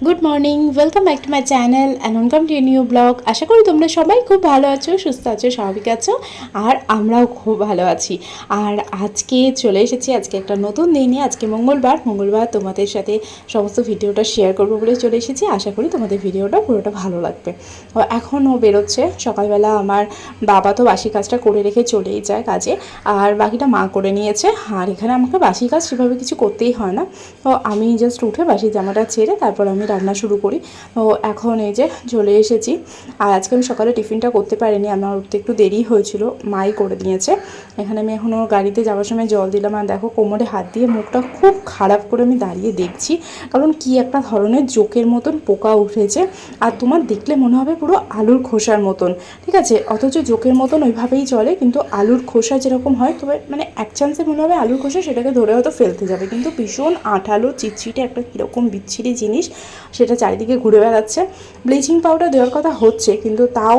Good morning, welcome back to my channel and welcome to new blog. আশা করি তোমরা সবাই খুব ভালো আছো, সুস্থ আছো, স্বাভাবিক আছো, আর আমরাও খুব ভালো আছি। আর আজকে চলে এসেছি আজকে একটা নতুন দিনে। আজকে মঙ্গলবার তোমাদের সাথে সমস্ত ভিডিওটা শেয়ার করবো বলে চলে এসেছি। আশা করি তোমাদের ভিডিওটা পুরোটা ভালো লাগবে। এখন ও বেরোচ্ছে। সকালবেলা আমার বাবা তো বাসি কাজটা করে রেখে চলেই যায় কাজে, আর বাকিটা মা করে নিয়েছে। আর এখানে আমাকে বাসি কাজ সেভাবে কিছু করতেই হয় না। তো আমি জাস্ট উঠে বাসি জামাটা ছেড়ে তারপর আমি রান্না শুরু করি। তো এখন এই যে চলে এসেছি। আর আজকে আমি সকালে টিফিনটা করতে পারিনি, আমার উঠতে একটু দেরি হয়েছিল, মাই করে দিয়েছে। এখানে আমি এখনও গাড়িতে যাওয়ার সময় জল দিলাম, আর দেখো কোমরে হাত দিয়ে মুখটা খুব খারাপ করে আমি দাঁড়িয়ে দেখছি, কারণ কি একটা ধরনের জোকের মতন পোকা উঠেছে। আর তোমার দেখলে মনে হবে পুরো আলুর খোসার মতন, ঠিক আছে, অথচ জোকের মতন ওইভাবেই চলে, কিন্তু আলুর খোসা যেরকম হয় তবে মানে এক চান্সে মনে হবে আলুর খোসা, সেটাকে ধরে হয়তো ফেলতে যাবে, কিন্তু ভীষণ আঠালো চিটচিটে একটা কীরকম বিচ্ছিরি জিনিস, সেটা চারিদিকে ঘুরে বেড়াচ্ছে। ব্লিচিং পাউডার দেওয়ার কথা হচ্ছে, কিন্তু তাও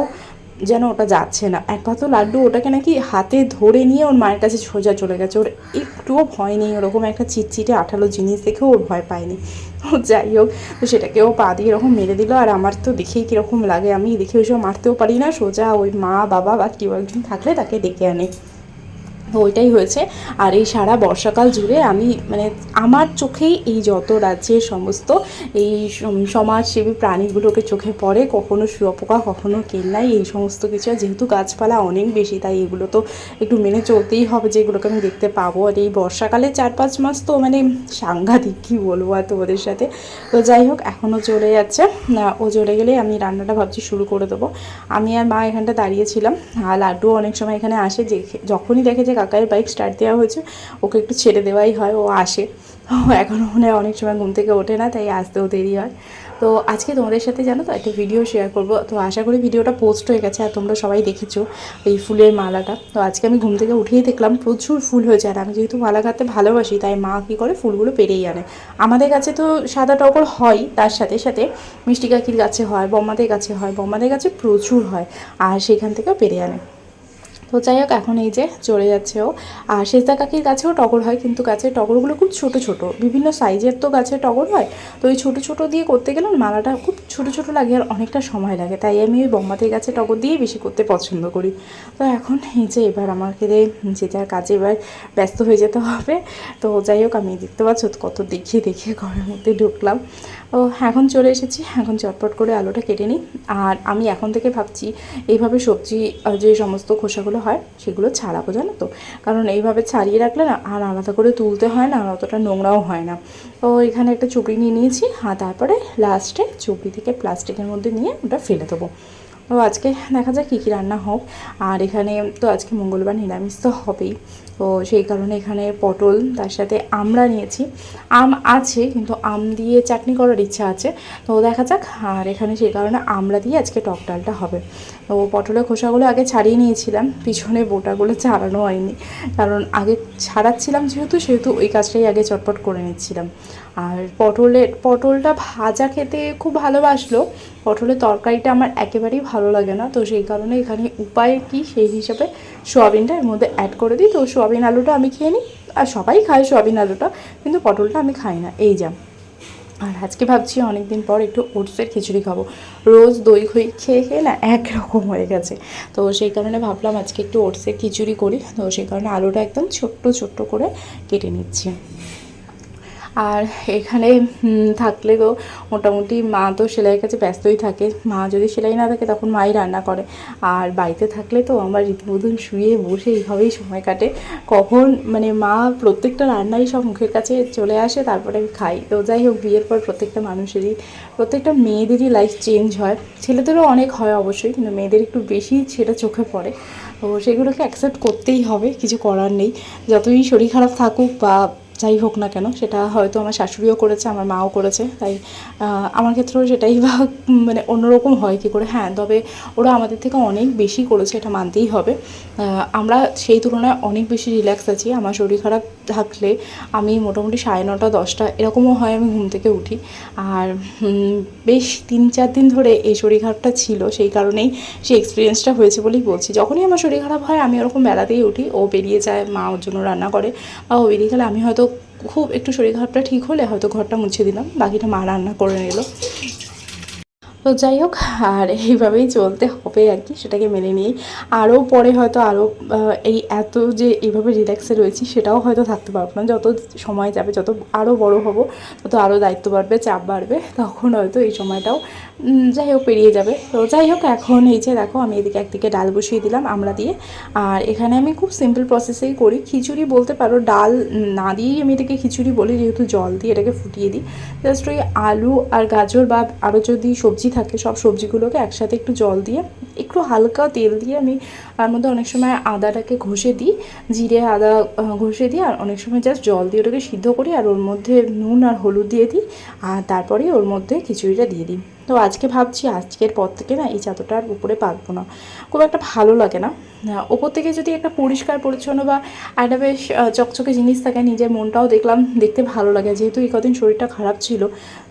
যেন ওটা যাচ্ছে না। একবার তো লাড্ডু ওটাকে নাকি হাতে ধরে নিয়ে ওর মায়ের কাছে সোজা চলে গেছে, ওর একটুও ভয় নেই, ওরকম একটা চিটচিটে আঠালো জিনিস দেখেও ওর ভয় পায়নি। যাই হোক, তো সেটাকেও পা দিয়ে এরকম মেরে দিল। আর আমার তো দেখেই কীরকম লাগে, আমি দেখে ওইসব মারতেও পারি না, সোজা ওই মা বাবা বা কেউ একজন থাকলে তাকে ডেকে আনে। তো ওইটাই হয়েছে। আর এই সারা বর্ষাকাল জুড়ে আমি মানে আমার চোখেই এই যত রাজ্যের সমস্ত এই সমাজসেবী প্রাণীগুলোকে চোখে পড়ে, কখনো শুঁয়োপোকা, কখনো কেল্লাই, এই সমস্ত কিছু। যেহেতু গাছপালা অনেক বেশি, তাই এগুলো তো একটু মেনে চলতেই হবে যে এগুলোকে আমি দেখতে পাবো। আর এই বর্ষাকালে 4-5 মাস তো মানে সাংঘাতিক, কী বলবো আর তোমাদের সাথে। তো যাই হোক, এখনও চলে যাচ্ছে। ও চলে গেলে আমি রান্নাটা ভাবছি শুরু করে দেবো। আমি আর মা এখানটা দাঁড়িয়েছিলাম। আর লাড্ডু অনেক সময় এখানে আসে, যে যখনই দেখে যে কাকার বাইক স্টার্ট দেওয়া হয়েছে, ওকে একটু ছেড়ে দেওয়াই হয়, ও আসে। এখনও মনে হয় অনেক সময় ঘুম থেকে ওঠে না, তাই আসতেও দেরি হয়। তো আজকে তোমাদের সাথে জানো তো একটা ভিডিও শেয়ার করব। তো আশা করি ভিডিওটা পোস্ট হয়ে গেছে, আর তোমরা সবাই দেখেছো এই ফুলের মালাটা। তো আজকে আমি ঘুম থেকে উঠেই দেখলাম প্রচুর ফুল হয়েছে। আর আমি যেহেতু মালা গাঁথতে ভালোবাসি, তাই মা কী করে ফুলগুলো পেরেই আনে। আমাদের কাছে তো সাদা টগর হয়, তার সাথে সাথে মিষ্টি কাকির গাছে হয়, বম্মাদের গাছে হয়, বম্মাদের গাছে প্রচুর হয়, আর সেখান থেকেও পেরে আনে। তো যাই হোক, এখন এই যে চলে যাচ্ছে ও। আর সেজদা কাকির গাছেও টগর হয়, কিন্তু গাছের টগরগুলো খুব ছোট ছোট, বিভিন্ন সাইজের তো গাছের টগর হয়। তো ওই ছোটো ছোটো দিয়ে করতে গেলে মালাটা খুব ছোটো ছোটো লাগে, আর অনেকটা সময় লাগে, তাই আমি ওই বোম্বাতের গাছে টগর দিয়েই বেশি করতে পছন্দ করি। তো এখন এই যে এবার আমাকে যে যার কাজে এবার ব্যস্ত হয়ে যেতে হবে। তো যাই হোক, আমি দেখতে পাচ্ছ কত দেখিয়ে দেখিয়ে ঘরের মধ্যে ঢুকলাম। ও এখন চলে এসেছি, এখন চটপট করে আলুটা কেটে নিই। আর আমি এখন থেকে ভাবছি এইভাবে সবজি যে সমস্ত খোসাগুলো হয় সেগুলো ছাড়াবো, জানো তো, কারণ এইভাবে ছাড়িয়ে রাখলে না আর আলাদা করে তুলতে হয় না, আর অতটা নোংরাও হয় না। তো এখানে একটা চুপড়ি নিয়ে নিয়েছি, আর তারপরে লাস্টে চুপড়ি থেকে প্লাস্টিকের মধ্যে নিয়ে ওটা ফেলে দেবো। তো আজকে দেখা যাক কী কী রান্না হোক। আর এখানে তো আজকে মঙ্গলবার, নিরামিষ তো হবেই। তো সেই কারণে এখানে পটল, তার সাথে আমড়া নিয়েছি। আম আছে, কিন্তু আম দিয়ে চাটনি করার ইচ্ছা আছে, তো দেখা যাক। আর এখানে সেই কারণে আমড়া দিয়ে আজকে টক ডালটা হবে। তো পটলের খোসাগুলো আগে ছাড়িয়ে নিয়েছিলাম, পিছনে বোটাগুলো ছাড়ানো হয়নি, কারণ আগে ছাড়াচ্ছিলাম সেহেতু ওই কাজটাই আগে চটপট করে নিচ্ছিলাম। আর পটলটা ভাজা খেতে খুব ভালোবাসলো, পটলের তরকারিটা আমার একেবারেই ভালো লাগে না। তো সেই কারণে এখানে উপায় কি, সেই হিসাবে সোয়াবিনটা এর মধ্যে অ্যাড করে দিই। তো সোয়াবিন আলুটা আমি খেয়ে নিই, আর সবাই খায় সোয়াবিন আলুটা, কিন্তু পটলটা আমি খাই না, এই যা। আর আজকে ভাবছি অনেক দিন পর একটু ওটসের খিচুড়ি খাবো, রোজ দই খই খেয়ে খেয়ে না একরকম হয়ে গেছে। তো সেই কারণে ভাবলাম আজকে একটু ওটসের খিচুড়ি করি। তো সেই কারণে আলুটা একদম ছোট্ট ছোট্ট করে কেটে নিচ্ছি। আর এখানে থাকলে তো মোটামুটি মা তো সেলাইয়ের কাছে ব্যস্তই থাকে, মা যদি সেলাই না থাকে তখন মাই রান্না করে। আর বাড়িতে থাকলে তো আমার রীতিমতন শুয়ে বসে এইভাবেই সময় কাটে, কখন মানে মা প্রত্যেকটা রান্নাই সব মুখের কাছে চলে আসে, তারপরে আমি খাই। তো যাই হোক, বিয়ের পর প্রত্যেকটা মেয়েদেরই লাইফ চেঞ্জ হয়, ছেলেদেরও অনেক হয় অবশ্যই, কিন্তু মেয়েদের একটু বেশি সেটা চোখে পড়ে। তো সেগুলোকে অ্যাকসেপ্ট করতেই হবে, কিছু করার নেই। যতই শরীর খারাপ থাকুক বা যাই হোক না কেন, সেটা হয়তো আমার শাশুড়িও করেছে, আমার মাও করেছে, তাই আমার ক্ষেত্রেও সেটাই বা মানে অন্যরকম হয় কী করে। হ্যাঁ, তবে ওরা আমাদের থেকে অনেক বেশি করেছে, এটা মানতেই হবে। আমরা সেই তুলনায় অনেক বেশি রিল্যাক্স আছি। আমার শরীর খারাপ থাকলে আমি মোটামুটি 9:30 10টা এরকমও হয় আমি ঘুম থেকে উঠি। আর বেশ 3-4 দিন ধরে এই শরীর খারাপটা ছিল, সেই কারণেই সেই এক্সপিরিয়েন্সটা হয়েছে বলেই বলছি। যখনই আমার শরীর খারাপ হয় আমি ওরকম বেলাতেই উঠি, ও বেরিয়ে যায়, মা ওর জন্য রান্না করে, বা ও বেরিয়ে গেলে আমি হয়তো খুব একটু শরীর খারাপটা ঠিক হলে হয়তো ঘরটা মুছে দিলাম, বাকিটা মা রান্না করে নিল। তো যাই হোক, আর এইভাবেই চলতে হবে আর কি, সেটাকে মেনে নিয়েই আরও পরে হয়তো আরও এই এত যে এইভাবে রিল্যাক্সে রয়েছি সেটাও হয়তো থাকতে পারবো না। যত সময় যাবে, যত আরও বড় হব, তত আরও দায়িত্ব বাড়বে, চাপ বাড়বে, তখন হয়তো এই সময়টাও যাই হোক পেরিয়ে যাবে। তো যাই হোক, এখন এই যে দেখো আমি এদিকে একদিকে ডাল বসিয়ে দিলাম আমড়া দিয়ে। আর এখানে আমি খুব সিম্পল প্রসেসেই করি, খিচুড়ি বলতে পারো, ডাল না দিয়েই আমি এটাকে খিচুড়ি বলি, যেহেতু জল দিয়ে এটাকে ফুটিয়ে দিই। জাস্ট ওই আলু আর গাজর বা আরও যদি সবজি থাকে সব সবজিগুলোকে একসাথে একটু জল দিয়ে, একটু হালকা তেল দিয়ে আমি তার মধ্যে অনেক সময় আদাটাকে ঘষে দিই, জিরে আদা ঘষে দিই, আর অনেক সময় জাস্ট জল দিয়ে ওটাকে সিদ্ধ করি, আর ওর মধ্যে নুন আর হলুদ দিয়ে দিই, আর তারপরেই ওর মধ্যে খিচুড়িটা দিয়ে দিই। তো আজকে ভাবছি আজকের পর থেকে না এই চাদরটার উপরে পাতবো না, খুব একটা ভালো লাগে না। ওপর থেকে যদি একটা পরিষ্কার পরিচ্ছন্ন বা একটা বেশ চকচকে জিনিস থাকে, নিজের মনটাও দেখলাম দেখতে ভালো লাগে। যেহেতু এই কদিন শরীরটা খারাপ ছিল,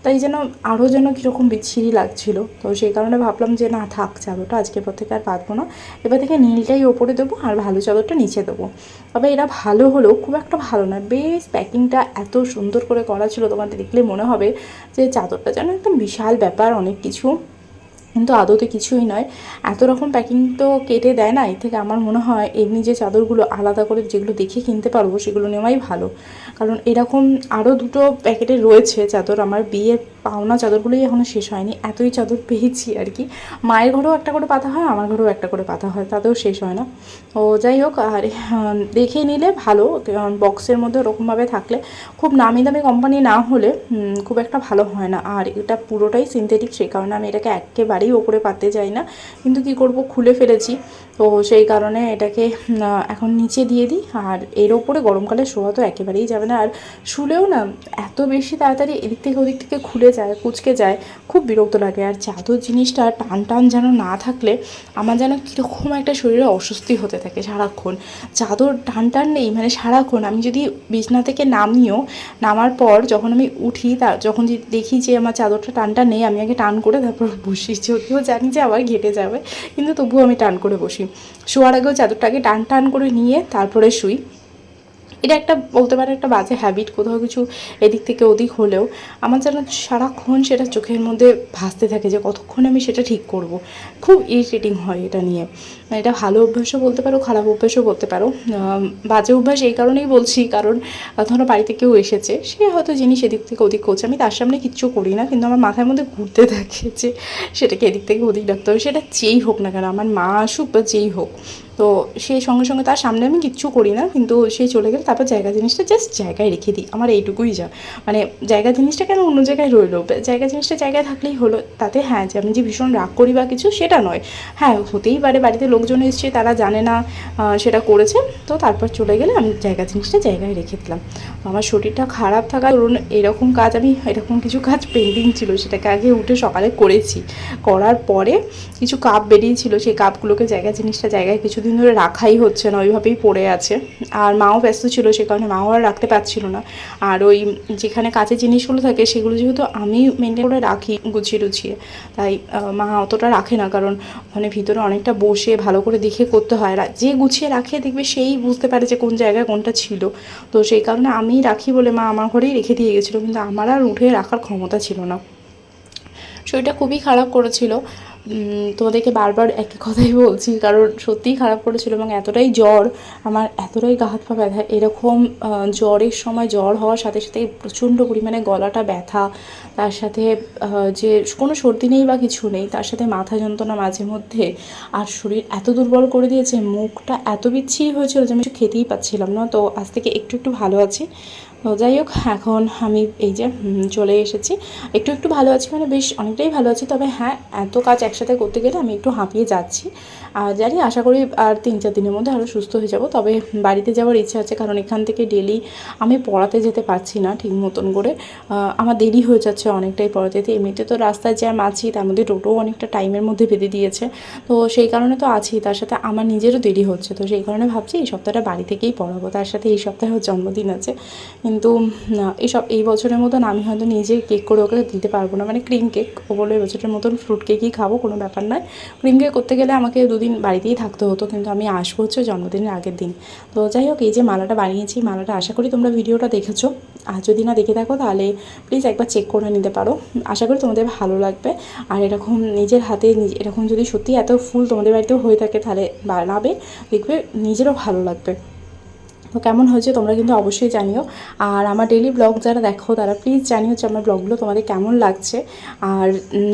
তাই যেন আরও যেন কীরকম বিচ্ছিরি লাগছিল, তো সেই কারণে ভাবলাম যে না থাক, চাদরটা আজকের পর থেকে আর পাতবো না, এবার থেকে নীলটাই ওপরে দেবো আর ভালো চাদরটা নিচে দেবো। তবে এরা ভালো হলেও খুব একটা ভালো নয়, বেশ প্যাকিংটা এত সুন্দর করে করা ছিল, তোমাদের দেখলে মনে হবে যে চাদরটা যেন একদম বিশাল ব্যাপার, অনেক কিছু, কিন্তু আদতে কিছুই নয়। এত রকম প্যাকিং তো কেটে দেয় না, এর থেকে আমার মনে হয় এমনি যে চাদরগুলো আলাদা করে যেগুলো দেখে কিনতে পারবো সেগুলো নেওয়াই ভালো। কারণ এরকম আরও দুটো প্যাকেটে রয়েছে চাদর, আমার বিয়ের পাওনা চাদরগুলোই এখনও শেষ হয়নি, এতই চাদর পেয়েছি আর কি। মায়ের ঘরেও একটা করে পাতা হয়, আমার ঘরেও একটা করে পাতা হয়, তাতেও শেষ হয় না। ও যাই হোক, আর দেখে নিলে ভালো, বক্সের মধ্যে ওরকমভাবে থাকলে, খুব নামি দামি কোম্পানি না হলে খুব একটা ভালো হয় না। আর এটা পুরোটাই সিনথেটিক, সেই কারণে আমি এটাকে একেবারেই ওপরে পাততে যাই না, কিন্তু কি করব, খুলে ফেলেছি, তো সেই কারণে এটাকে এখন নিচে দিয়ে দিই। আর এর ওপরে গরমকালে শোয়া তো একেবারেই যাবে না, আর শুলেও না এত বেশি তাড়াতাড়ি এদিক থেকে ওদিক থেকে খুলে যায়, কুঁচকে যায়, খুব বিরক্ত লাগে। আর চাদর জিনিসটা টান টান যেন না থাকলে আমার যেন কীরকম একটা শরীরে অস্বস্তি হতে থাকে সারাক্ষণ। চাদর টান টান নেই মানে সারাক্ষণ, আমি যদি বিছনা থেকে নামার পর যখন আমি উঠি, যখন দেখি যে আমার চাদরটা টানটা নেই, আমি আগে টান করে তারপর বসি, যদিও জানি যে আবার ঘেটে যাবে, কিন্তু তবুও আমি টান করে বসি। শোয়ার আগেও চাদরটাকে টান টান করে নিয়ে তারপরে শুই। এটা একটা বলতে পারে একটা বাজে হ্যাবিট, কোথাও কিছু এদিক থেকে ওদিক হলেও আমার যেন সারাক্ষণ সেটা চোখের মধ্যে ভাসতে থাকে যে কতক্ষণ আমি সেটা ঠিক করব। খুব ইরিটেটিং হয় এটা নিয়ে। এটা ভালো অভ্যাসও বলতে পারো, খারাপ অভ্যাসও বলতে পারো। বাজে অভ্যাস এই কারণেই বলছি, কারণ ধরো বাড়িতে কেউ এসেছে, সে হয়তো জিনিস এদিক থেকে ওদিক করছে, আমি তার সামনে কিচ্ছু করি না, কিন্তু আমার মাথার মধ্যে ঘুরতে থাকে যে সেটাকে এদিক থেকে ওদিক রাখতে হবে, সেটা যেই হোক না কেন, আমার মা আসুক বা যেই হোক। তো সেই সঙ্গে সঙ্গে তার সামনে আমি কিচ্ছু করি না, কিন্তু সেই চলে গেলে তারপর জায়গা জিনিসটা জাস্ট জায়গায় রেখে দিই, আমার এইটুকুই যা। মানে জায়গা জিনিসটা কেন অন্য জায়গায় রইলো, জায়গা জিনিসটা জায়গায় থাকলেই হলো, তাতে হ্যাঁ যে আমি যে ভীষণ রাগ করি বা কিছু সেটা নয়। হ্যাঁ হতেই পারে বাড়িতে লোকজন এসছে, তারা জানে না সেটা করেছে, তো তারপর চলে গেলে আমি জায়গা জিনিসটা জায়গায় রেখে দিলাম। আমার শরীরটা খারাপ থাকা ধরুন এরকম কাজ, আমি এরকম কিছু কাজ পেন্ডিং ছিল, সেটাকে আগে উঠে সকালে করেছি, করার পরে কিছু কাপ বেরিয়েছিল, সেই কাপগুলোকে জায়গা জিনিসটা জায়গায় কিছুদিন ধরে রাখাই হচ্ছে না, ওইভাবেই পড়ে আছে। আর মাও ব্যস্ত ছিল, সে কারণে মাও আর রাখতে পারছিল না। আর ওই যেখানে কাঁচের জিনিসগুলো থাকে সেগুলো যেহেতু আমি মেনটেন করে রাখি গুছিয়ে টুছিয়ে, তাই মা অতটা রাখে না, কারণ ওখানে ভিতরে অনেকটা বসে ভালো করে দেখে করতে হয়, যে গুছিয়ে রাখে দেখবে সেই বুঝতে পারে যে কোন জায়গায় কোনটা ছিল। তো সেই কারণে আমি রাখি বলে মা আমার ঘরেই রেখে দিয়ে গেছিলো, কিন্তু আমার আর উঠে রাখার ক্ষমতা ছিল না। শরীরটা খুবই খারাপ করেছিল, তোমাদেরকে বারবার একই কথাই বলছি, কারণ সত্যিই খারাপ করেছিল, এবং এতটাই জ্বর, আমার এতটাই গা হাত পা ব্যথা, এরকম জ্বরের সময় জ্বর হওয়ার সাথে সাথে প্রচণ্ড পরিমাণে গলাটা ব্যথা, তার সাথে যে কোনো সর্দি নেই বা কিছু নেই, তার সাথে মাথা যন্ত্রণা মাঝে মধ্যে, আর শরীর এত দুর্বল করে দিয়েছে, মুখটা এত বিচ্ছিরি হয়েছিল যে আমি কিছু খেতেই পাচ্ছিলাম না। তো আজ থেকে একটু একটু ভালো আছি। তো যাই হোক, এখন আমি এই যে চলে এসেছি, একটু একটু ভালো আছি মানে বেশ অনেকটাই ভালো আছি। তবে হ্যাঁ, এত কাজ একসাথে করতে গেলে আমি একটু হাঁপিয়ে যাচ্ছি, আর জানি আশা করি আর 3-4 দিনের মধ্যে আরও সুস্থ হয়ে যাব। তবে বাড়িতে যাওয়ার ইচ্ছা আছে, কারণ এখান থেকে ডেলি আমি পড়াতে যেতে পারছি না ঠিক মতন করে, আমার দেরি হয়ে যাচ্ছে অনেকটাই পড়াতে যেতে। এমনিতে তো রাস্তায় জ্যাম আছি, তার মধ্যে টোটোও অনেকটা টাইমের মধ্যে বেঁধে দিয়েছে, তো সেই কারণে তো আছি, তার সাথে আমার নিজেরও দেরি হচ্ছে। তো সেই কারণে ভাবছি এই সপ্তাহটা বাড়ি থেকেই পড়াবো, তার সাথে এই সপ্তাহে ওর জন্মদিন আছে, কিন্তু কিন্তু এই বছরের মতন আমি হয়তো নিজে কেক করে ওকে দিতে পারবো না, মানে ক্রিম কেক। ও বললো এই বছরের মতন ফ্রুট কেকই খাবো, কোনো ব্যাপার নয়। ক্রিম কেক করতে গেলে আমাকে 2 দিন বাড়িতেই থাকতে হতো, কিন্তু আমি আসবো হচ্ছে জন্মদিনের আগের দিন। তো যাই হোক, এই যে মালাটা বানিয়েছি, মালাটা আশা করি তোমরা ভিডিওটা দেখেছো। আর যদি না দেখে থাকো তাহলে প্লিজ একবার চেক করে নিতে পারো, আশা করি তোমাদের ভালো লাগবে। আর এরকম নিজের হাতে এরকম যদি সত্যি এত ফুল তোমাদের বাড়িতেও হয়ে থাকে তাহলে বানাবে, দেখবে নিজেরও ভালো লাগবে। তো কেমন হয়েছে তোমরা কিন্তু অবশ্যই জানিও। আর আমার ডেইলি ব্লগ যারা দেখো তারা প্লিজ জানিও যে আমার ব্লগগুলো তোমাদের কেমন লাগছে। আর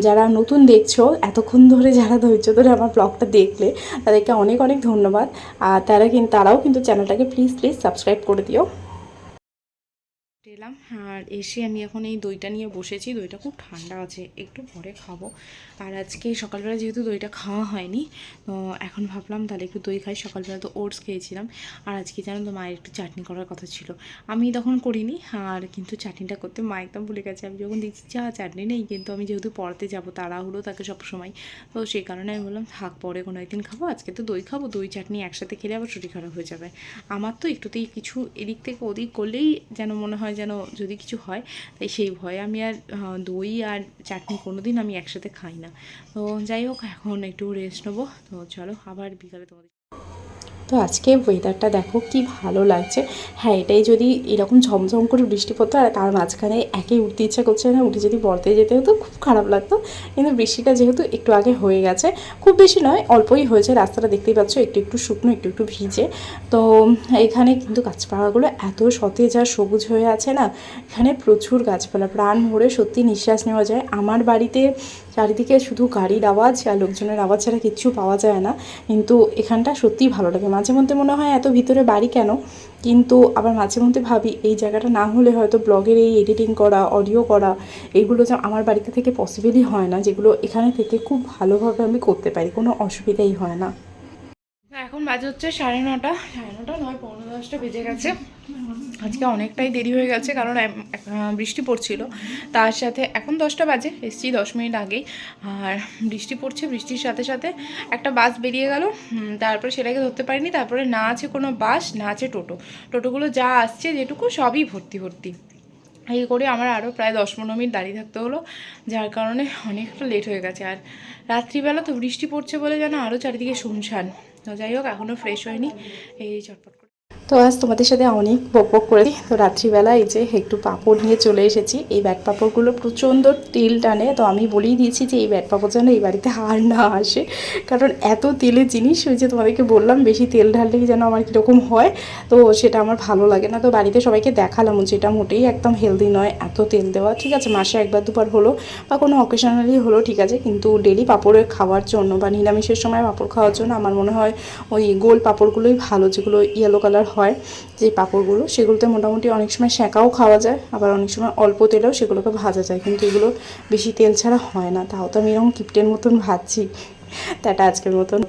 যারা নতুন দেখছো, এতক্ষণ ধরে যারা ধৈর্য ধরে আমার ব্লগটা দেখলে তাদেরকে অনেক অনেক ধন্যবাদ। আর তারাও কিন্তু চ্যানেলটাকে প্লিজ সাবস্ক্রাইব করে দিও। এলাম আর এসে আমি এখন এই দইটা নিয়ে বসেছি। দইটা খুব ঠান্ডা আছে, একটু পরে খাবো। আর আজকে সকালবেলা যেহেতু দইটা খাওয়া হয়নি, তো এখন ভাবলাম তাহলে একটু দই খাই। সকালবেলা তো ওটস খেয়েছিলাম। আর আজকে জানো তো মায়ের একটু চাটনি করার কথা ছিল, আমি তখন করিনি। আর কিন্তু চাটনিটা করতে মা একদম ভুলে গেছে। আমি যখন দেখছি চাটনি নেই, কিন্তু আমি যেহেতু পড়াতে যাবো, তাড়াহুড়ো থাকে সবসময়, তো সেই কারণে আমি বললাম থাক, পরে কোনো একদিন খাবো, আজকে তো দই খাবো। দই চাটনি একসাথে খেলে আবার শরীর খারাপ হয়ে যাবে। আমার তো একটুতেই কিছু এদিক থেকে ওদিক করলেই যেন মনে হয় যেন যদি কিছু হয়, তাই সেই ভয়ে আমি আর দই আর চাটনি কোনো দিন আমি একসাথে খাই না। তো যাই হোক, এখন একটু রেস্ট নেবো। তো চলো আবার বিকালে তোমাদের। তো আজকে ওয়েদারটা দেখো কি ভালো লাগছে। হ্যাঁ, এটাই যদি এরকম ঝমঝম করে বৃষ্টি পড়তো আর তার মাঝখানে উঠতে ইচ্ছা করছে না, উঠে যদি পড়তে যেতে হতো খুব খারাপ লাগতো। কিন্তু বৃষ্টিটা যেহেতু একটু আগে হয়ে গেছে, খুব বেশি নয়, অল্পই হয়েছে। রাস্তাটা দেখতেই পাচ্ছ একটু একটু শুকনো, একটু ভিজে। তো এখানে কিন্তু গাছপালাগুলো এত সতেজ আর সবুজ হয়ে আছে না, এখানে প্রচুর গাছপালা, প্রাণ ভরে সত্যি নিঃশ্বাস নেওয়া যায়। আমার বাড়িতে চারিদিকে শুধু গাড়ির আওয়াজ আর লোকজনের আওয়াজ ছাড়া কিচ্ছু পাওয়া যায় না, কিন্তু এখানটা সত্যিই ভালো লাগে। মাঝে মধ্যে মনে হয় এত ভিতরে বাড়ি কেন, কিন্তু আবার মাঝে মধ্যে ভাবি এই জায়গাটা না হলে হয়তো ব্লগের এই এডিটিং করা, অডিও করা, এগুলো যে আমার বাড়িতে থেকে পসিবলই হয় না, যেগুলো এখানে থেকে খুব ভালোভাবে আমি করতে পারি, কোনো অসুবিধাই হয় না। এখন বাজে হচ্ছে 9:30, 9:30 নয়, 9:45 বেজে গেছে। আজকে অনেকটাই দেরি হয়ে গেছে, কারণ বৃষ্টি পড়ছিল। তার সাথে এখন 10টা বাজে, এসছি 10 মিনিট আগেই। আর বৃষ্টি পড়ছে, বৃষ্টির সাথে সাথে একটা বাস বেরিয়ে গেল। তারপরে সেটাকে ধরতে পারিনি। তারপরে না আছে কোনো বাস, না আছে টোটোগুলো যা আসছে যেটুকু সবই ভর্তি। এই করে আমার আরও প্রায় 10-15 মিনিট দাঁড়িয়ে থাকতে হলো, যার কারণে অনেকটা লেট হয়ে গেছে। আর রাত্রিবেলা তো বৃষ্টি পড়ছে বলে যেন আরও চারিদিকে শুনশান। তো যাই হোক, এখনও ফ্রেশ হয়নি, এই চটপট করে। তো আজ তোমাদের সাথে অনেক বকবক করেছি। তো রাত্রিবেলা এই যে একটু পাঁপড় নিয়ে চলে এসেছি। এই ব্যাট পাঁপড়গুলো প্রচণ্ড তেল টানে, তো আমি বলেই দিয়েছি যে এই ব্যাট পাঁপড় যেন এই বাড়িতে আর না আসে, কারণ এত তেলের জিনিস। ওই যে তোমাদেরকে বললাম বেশি তেল ঢাললেই যেন আমার কীরকম হয়, তো সেটা আমার ভালো লাগে না। তো বাড়িতে সবাইকে দেখালাম যে এটা মোটেই একদম হেলদি নয় এত তেল দেওয়া। ঠিক আছে, মাসে 1-2বার হলো বা কোনো অকেশনালি হলো ঠিক আছে, কিন্তু ডেলি পাঁপড়ের খাওয়ার জন্য বা নিরামিষের সময় পাঁপড় খাওয়ার জন্য আমার মনে হয় ওই গোল পাঁপড়গুলোই ভালো, যেগুলো ইয়েলো কালার হয় যে পাঁপড়গুলো, সেগুলোতে মোটামুটি অনেক সময় সেঁকাও খাওয়া যায়, আবার অনেক সময় অল্প তেলেও সেগুলোকে ভাজা যায়, কিন্তু এগুলো বেশি তেল ছাড়া হয় না। তাও তো আমি এরকম কিপ্টের মতন ভাজছি। টাটা আজকের মতন।